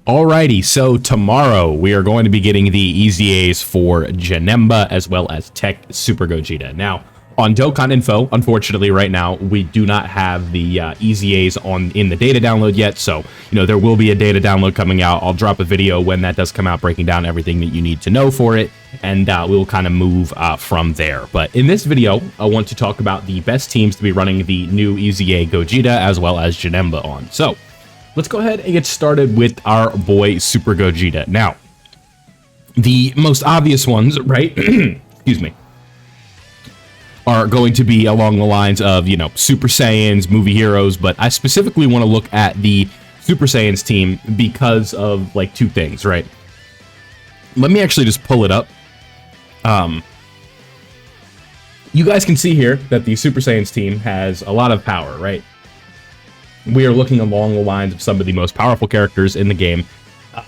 Alrighty, so tomorrow we are going to be getting the EZAs for Janemba as well as Tech Super Gogeta. Now, on Dokkan info, unfortunately right now, we do not have the EZAs in the data download yet, so, there will be a data download coming out. I'll drop a video when that does come out, breaking down everything that you need to know for it, and we'll kind of move from there. But in this video, I want to talk about the best teams to be running the new EZA Gogeta as well as Janemba on. So, let's go ahead and get started with our boy Super Gogeta. Now, the most obvious ones, right, excuse me, are going to be along the lines of, Super Saiyans, movie heroes, but I specifically want to look at the Super Saiyans team because of, two things, right? Let me actually just pull it up. You guys can see here that the Super Saiyans team has a lot of power, right? We are looking along the lines of some of the most powerful characters in the game,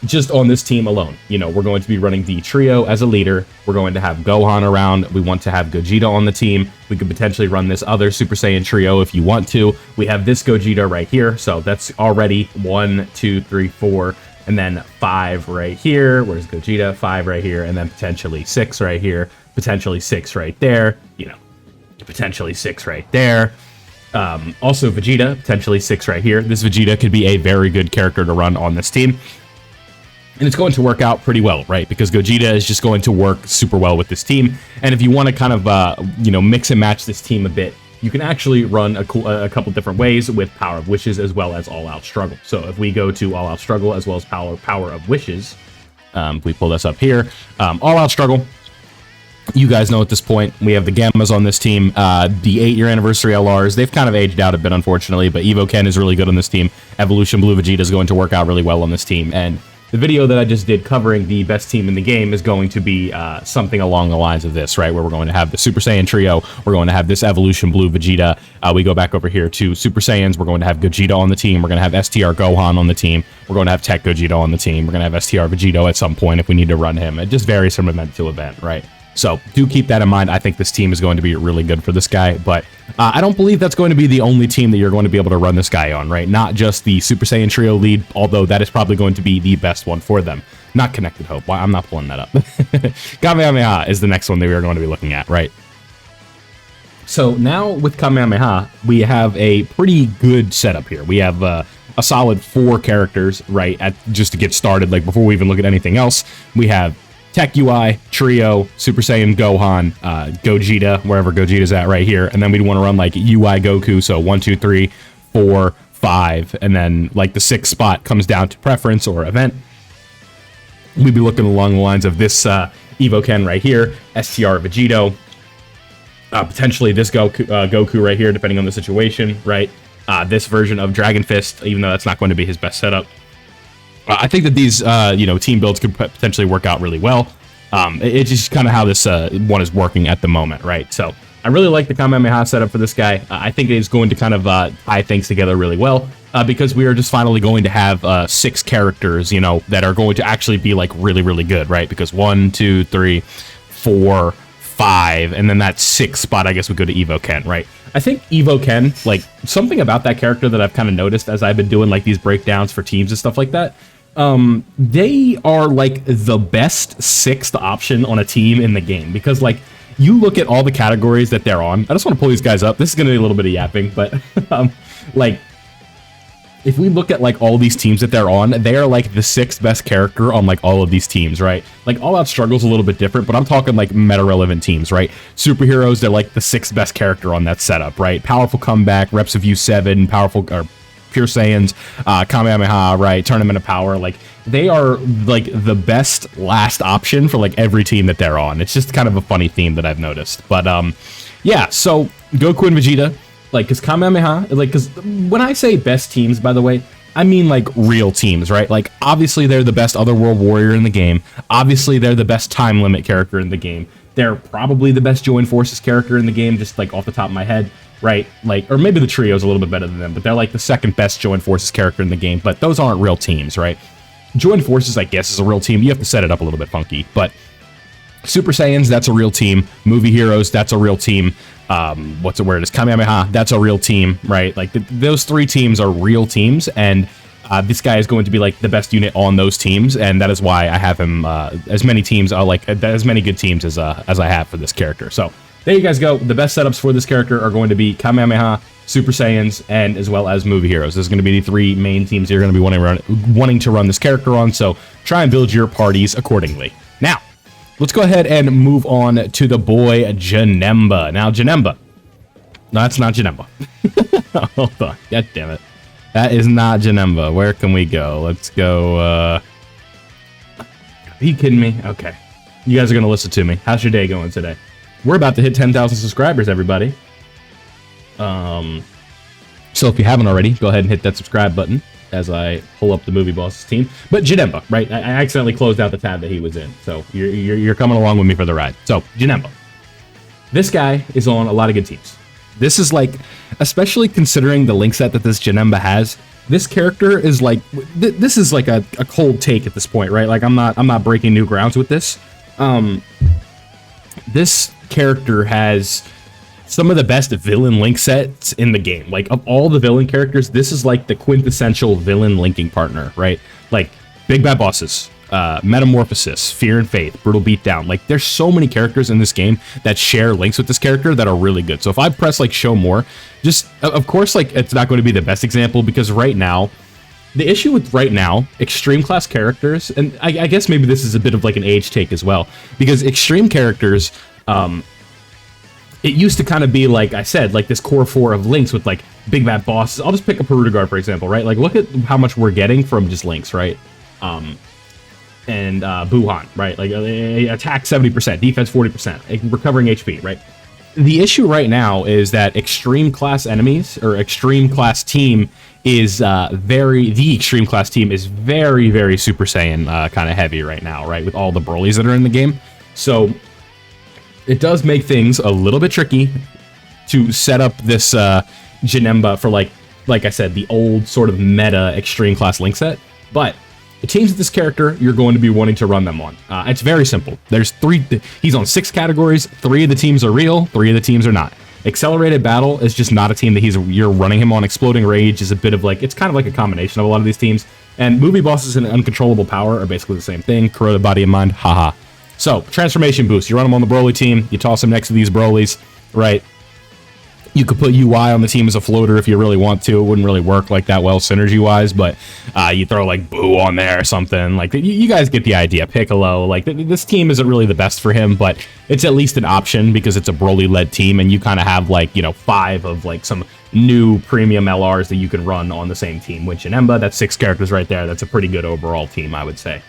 just on this team alone. We're going to be running the trio as a leader. We're going to have Gohan around. We want to have Gogeta on the team. We could potentially run this other Super Saiyan trio if you want to. We have this Gogeta right here, so that's already 1, 2, 3, 4, and then 5 right here. Where's Gogeta? 5 right here, and then potentially 6 right here, potentially 6 right there, potentially 6 right there. Also Vegeta, potentially 6 right here. This Vegeta could be a very good character to run on this team. And it's going to work out pretty well, right? Because Gogeta is just going to work super well with this team. And if you want to kind of, mix and match this team a bit, you can actually run a couple different ways with Power of Wishes as well as All Out Struggle. So if we go to All Out Struggle as well as Power of Wishes, if we pull this up here, All Out Struggle, you guys know at this point, we have the Gammas on this team, the 8-year anniversary LRs. They've kind of aged out a bit, unfortunately, but Evo Ken is really good on this team. Evolution Blue Vegeta is going to work out really well on this team. And the video that I just did covering the best team in the game is going to be something along the lines of this, right? Where we're going to have the Super Saiyan trio. We're going to have this Evolution Blue Vegeta. We go back over here to Super Saiyans. We're going to have Gogeta on the team. We're going to have STR Gohan on the team. We're going to have Tech Gogeta on the team. We're going to have STR Vegito at some point if we need to run him. It just varies from event to event, right? So do keep that in mind. I think this team is going to be really good for this guy, but I don't believe that's going to be the only team that you're going to be able to run this guy on, right? Not just the Super Saiyan trio lead, although that is probably going to be the best one for them. Not Connected Hope. Why? I'm not pulling that up. Kamehameha is the next one that we are going to be looking at, right? So now with Kamehameha, we have a pretty good setup here. We have a solid 4 characters, right? Just to get started, before we even look at anything else, we have Tech UI, Trio, Super Saiyan Gohan, Gogeta, wherever Gogeta's at right here. And then we'd want to run UI Goku, so 1, 2, 3, 4, 5. And then the 6th spot comes down to preference or event. We'd be looking along the lines of this Evo Ken right here, STR Vegito, potentially this Goku right here, depending on the situation, right? This version of Dragon Fist, even though that's not going to be his best setup. I think that these, team builds could potentially work out really well. It's just kind of how this one is working at the moment, right? So I really like the Kamehameha setup for this guy. I think it is going to kind of tie things together really well because we are just finally going to have 6 characters, that are going to actually be really, really good, right? Because 1, 2, 3, 4, 5, and then that 6th spot, I guess we go to Evo Ken, right? I think Evo Ken, something about that character that I've kind of noticed as I've been doing these breakdowns for teams and stuff like that. They are the best 6th option on a team in the game because you look at all the categories that they're on. I just want to pull these guys up. This is going to be a little bit of yapping, but if we look at all these teams that they're on, they are the 6th best character on all of these teams, right? All Out Struggle's a little bit different, but I'm talking meta relevant teams, right? Superheroes, they're the 6th best character on that setup, right? Powerful Comeback, Reps of U7, powerful or Pure Saiyans, Kamehameha, right? Tournament of Power, they are the best last option for every team that they're on. It's just kind of a funny theme that I've noticed, but yeah. So Goku and Vegeta. Because Kamehameha, because when I say best teams, by the way, I mean real teams, right? Obviously they're the best Otherworld Warrior in the game. Obviously they're the best Time Limit character in the game. They're probably the best Join Forces character in the game, just off the top of my head, right? Or maybe the Trio's a little bit better than them, but they're the 2nd best Join Forces character in the game. But those aren't real teams, right? Join Forces, I guess, is a real team. You have to set it up a little bit funky, but Super Saiyans, that's a real team. Movie heroes, that's a real team. What's the word? It's Kamehameha, that's a real team, right? Those 3 teams are real teams, and This guy is going to be like the best unit on those teams, and that is why I have him as many teams, as many good teams as I have for this character. So there you guys go. The best setups for this character are going to be Kamehameha, Super Saiyans, and as well as movie heroes. This is going to be the 3 main teams you're going to be wanting to run this character on. So try and build your parties accordingly. Now, let's go ahead and move on to the boy Janemba. Now, Janemba. No, that's not Janemba. Hold on. God damn it. That is not Janemba. Where can we go? Let's go, Are you kidding me? Okay. You guys are going to listen to me. How's your day going today? We're about to hit 10,000 subscribers, everybody. So if you haven't already, go ahead and hit that subscribe button as I pull up the Movie Bosses team. But Janemba, right? I accidentally closed out the tab that he was in. So you're coming along with me for the ride. So, Janemba. This guy is on a lot of good teams. This is like, especially considering the link set that this Janemba has, this character is like, this is like a cold take at this point, right? Like I'm not breaking new grounds with this. This character has some of the best villain link sets in the game. Like of all the villain characters, this is like the quintessential villain linking partner, right? Like Big Bad Bosses, Metamorphosis, Fear and Faith, Brutal Beatdown. Like there's so many characters in this game that share links with this character that are really good. So if I press like show more, just of course, like it's not going to be the best example because right now, the issue with right now, extreme class characters, and I guess maybe this is a bit of like an age take as well, because extreme characters, it used to kind of be, like I said, like this core 4 of links with like Big Bad Bosses. I'll just pick a Perudagard, for example, right? Like look at how much we're getting from just links, right? And Buhan, right? Like attack 70%, defense 40%, recovering HP, right? The issue right now is that extreme class enemies or extreme class team is the extreme class team is very Super Saiyan kind of heavy right now, right? With all the Broly's that are in the game. So it does make things a little bit tricky to set up this Janemba for like I said, the old sort of meta extreme class link set. But the teams with this character, you're going to be wanting to run them on. It's very simple. There's 3, he's on 6 categories. 3 of the teams are real, 3 of the teams are not. Accelerated Battle is just not a team that you're running him on. Exploding Rage is a bit of like, it's kind of like a combination of a lot of these teams. And Movie Bosses and Uncontrollable Power are basically the same thing. Corroded Body and Mind, haha. So, Transformation Boost. You run them on the Broly team, you toss them next to these Brolys, right? You could put UI on the team as a floater if you really want to. It wouldn't really work like that well synergy-wise, but you throw like Boo on there or something. Like you guys get the idea. Piccolo, like this team isn't really the best for him, but it's at least an option because it's a Broly-led team, and you kind of have like 5 of like some new premium LRs that you can run on the same team. With Janemba, that's 6 characters right there. That's a pretty good overall team, I would say.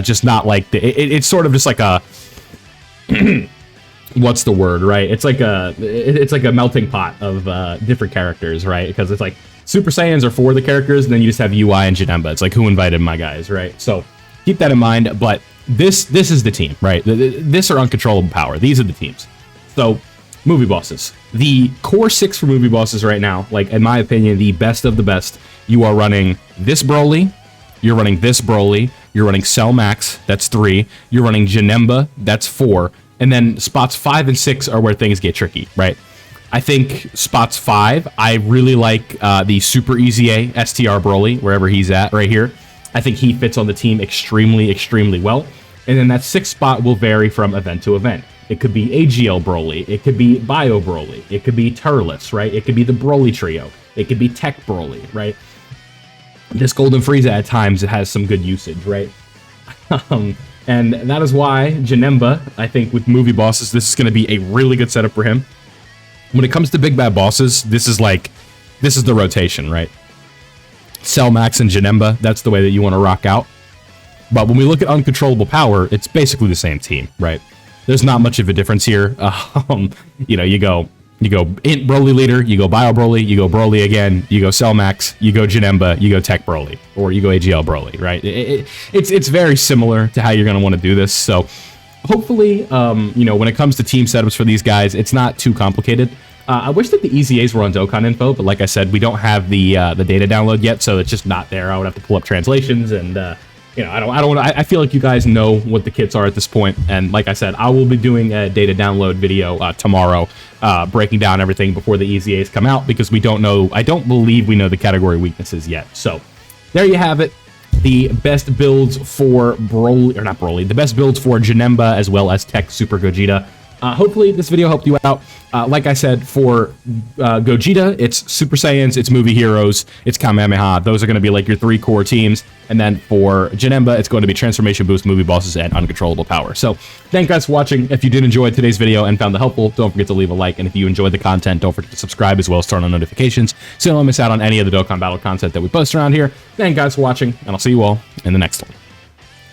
Just not like it's sort of just like a. What's the word, right? It's like a melting pot of different characters, right? Because it's like Super Saiyans are for the characters, and then you just have UI and Janemba. It's like, who invited my guys, right? So keep that in mind. But this is the team, right? This are Uncontrollable Power. These are the teams. So Movie Bosses, the core 6 for Movie Bosses right now, like in my opinion, the best of the best. You are running this Broly. You're running this Broly. You're running Cell Max. That's 3. You're running Janemba. That's 4. And then spots 5 and 6 are where things get tricky, right? I think spots 5, I really like the Super EZA STR Broly, wherever he's at, right here. I think he fits on the team extremely well. And then that 6th spot will vary from event to event. It could be AGL Broly. It could be Bio Broly. It could be Turles, right? It could be the Broly Trio. It could be Tech Broly, right? This Golden Frieza at times it has some good usage, right? And that is why Janemba, I think with Movie Bosses, this is going to be a really good setup for him. When it comes to Big Bad Bosses, this is the rotation, right? Cell Max and Janemba, that's the way that you want to rock out. But when we look at Uncontrollable Power, it's basically the same team, right? There's not much of a difference here. You go Int Broly Leader, you go Bio Broly, you go Broly again, you go Cell Max, you go Janemba, you go Tech Broly, or you go AGL Broly, right? It's very similar to how you're going to want to do this. So hopefully, when it comes to team setups for these guys, it's not too complicated. I wish that the EZAs were on Dokkan info, but like I said, we don't have the data download yet, so it's just not there. I would have to pull up translations and I feel like you guys know what the kits are at this point, and like I said, I will be doing a data download video tomorrow, breaking down everything before the EZAs come out, because we don't know, I don't believe we know the category weaknesses yet. So there you have it. The best builds for Broly, or not Broly, the best builds for Janemba as well as Tech Super Gogeta. Hopefully this video helped you out. Like I said, for Gogeta, it's Super Saiyans, it's movie heroes, it's Kamehameha. Those are going to be like your 3 core teams. And then for Janemba, it's going to be Transformation Boost, movie bosses, and uncontrollable power. So thank you guys for watching. If you did enjoy today's video and found it helpful, don't forget to leave a like. And if you enjoyed the content, don't forget to subscribe as well as turn on notifications so you don't miss out on any of the Dokkan Battle content that we post around here. Thank you guys for watching, and I'll see you all in the next one.